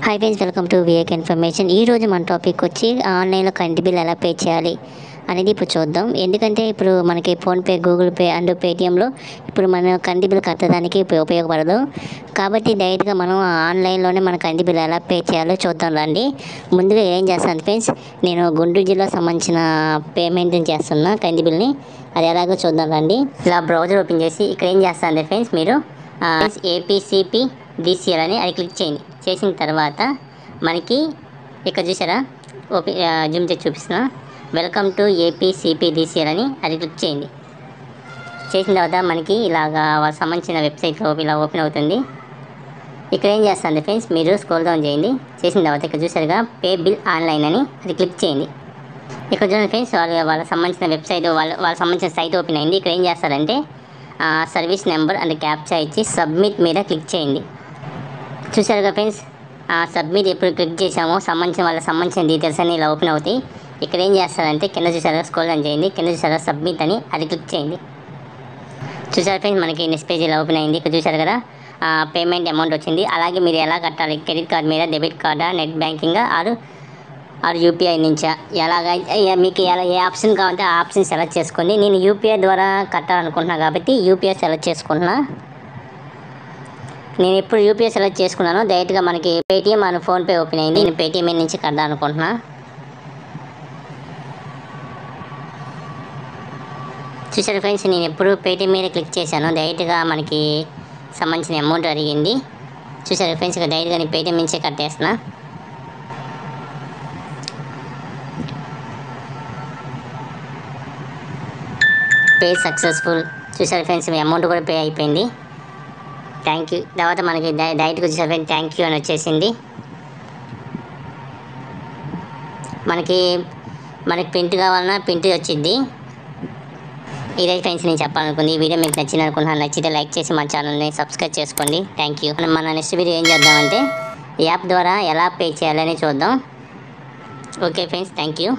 Hi friends, welcome to విఏక్ information. ఈరోజు మన టాపిక్ వచ్చి ఆన్లైన్లో కరెంట్ బిల్ ఎలా పే చేయాలి అనేది ఇప్పుడు చూద్దాం. ఎందుకంటే ఇప్పుడు మనకి ఫోన్పే, గూగుల్ పే అండ్ పేటిఎంలో ఇప్పుడు మన కరెంట్ బిల్ కట్టడానికి ఉపయోగపడదు. కాబట్టి డైరెక్ట్గా మనం ఆన్లైన్లోనే మన కరెంట్ బిల్ ఎలా పే చేయాలో చూద్దాం రండి. ముందుగా ఏం చేస్తాను ఫ్రెండ్స్, నేను గుంటూరు జిల్లాకు సంబంధించిన పేమెంట్ చేస్తున్నా కరెంట్ బిల్ని. అది ఎలాగో చూద్దాం రండి. ఇలా బ్రౌజర్ ఓపెన్ చేసి ఇక్కడ ఏం చేస్తాను ఫ్రెండ్స్, మీరు ఏపీసీపీ డిసిఎల్ అని అది క్లిక్ చేయండి. చేసిన తర్వాత మనకి ఇక్కడ చూసారా, జూమ్ చేసి చూపిస్తున్నా, వెల్కమ్ టు ఏపీసీపీడీసీఎల్ అని అది క్లిక్ చేయండి. చేసిన తర్వాత మనకి ఇలాగా వాళ్ళకి సంబంధించిన వెబ్సైట్ ఇలా ఓపెన్ అవుతుంది. ఇక్కడ ఏం చేస్తుంది ఫ్రెండ్స్, మీరు స్క్రోల్ డౌన్ చేయండి. చేసిన తర్వాత ఇక్కడ చూసారుగా పే బిల్ ఆన్లైన్ అని అది క్లిక్ చేయండి. ఇక్కడ చూడండి ఫ్రెండ్స్, వాళ్ళకి సంబంధించిన వెబ్సైట్ వాళ్ళకి సంబంధించిన సైట్ ఓపెన్ అయింది. ఇక్కడ ఏం చేస్తారంటే సర్వీస్ నెంబర్ అండ్ క్యాప్చా ఇచ్చి సబ్మిట్ మీద క్లిక్ చేయండి. చూసారుగా ఫ్రెండ్స్, సబ్మిట్ ఎప్పుడు క్లిక్ చేసామో వాళ్ళకి సంబంధించిన డీటెయిల్స్ అని ఇలా ఓపెన్ అవుతాయి. ఇక్కడ ఏం చేస్తారంటే కింద చూసారుగా స్క్రోల్ డౌన్ చేయండి. కింద చూసారుగా సబ్మిట్ అని అది క్లిక్ చేయండి. చూసారు ఫ్రెండ్స్, మనకి నెక్స్ట్ పేజ్ ఇలా ఓపెన్ అయింది. ఇక్కడ చూసారు కదా పేమెంట్ అమౌంట్ వచ్చింది. అలాగే మీరు ఎలా కట్టాలి, క్రెడిట్ కార్డ్ మీద, డెబిట్ కార్డా, నెట్ బ్యాంకింగ్ ఆర్ యూపీఐ నుంచా, మీకు ఏ ఆప్షన్ కావాలంటే ఆ ఆప్షన్ సెలెక్ట్ చేసుకోండి. నేను యూపీఐ ద్వారా కట్టాలనుకుంటున్నాను కాబట్టి యూపీఐ సెలెక్ట్ చేసుకుంటున్నా. నేను ఎప్పుడు యూపీఐ సెలెక్ట్ చేసుకున్నాను, డైరెక్ట్గా మనకి పేటిఎం అండ్ ఫోన్పే ఓపెన్ అయింది. నేను పేటిఎం నుంచి కట్టాలనుకుంటున్నా. చూసారు ఫ్రెండ్స్, నేను ఎప్పుడు పేటిఎం మీద క్లిక్ చేశాను, డైరెక్ట్గా మనకి సంబంధించిన అమౌంట్ అడిగింది. చూసారు ఫ్రెండ్స్, ఇక్కడ డైరెక్ట్గా నేను పేటిఎం నుంచే కట్టేస్తున్నా. Pay successful. చూసారు ఫ్రెండ్స్, మీ అమౌంట్ కూడా పే అయిపోయింది. Thank you. తర్వాత మనకి డైరెక్ట్గా వచ్చేసరి ఫ్రెండ్స్ థ్యాంక్ యూ అని వచ్చేసింది. మనకి ప్రింట్ కావాలన్నా ప్రింట్ వచ్చింది. ఇదే ఫ్రెండ్స్ నేను చెప్పాలనుకుంది. ఈ వీడియో మీకు నచ్చింది అనుకుంటున్నాను. నచ్చితే లైక్ చేసి మా ఛానల్ని సబ్స్క్రైబ్ చేసుకోండి. Thank you. మన నెక్స్ట్ వీడియో ఏం చేద్దామంటే యాప్ ద్వారా ఎలా పే చేయాలని చూద్దాం. Okay friends, thank you.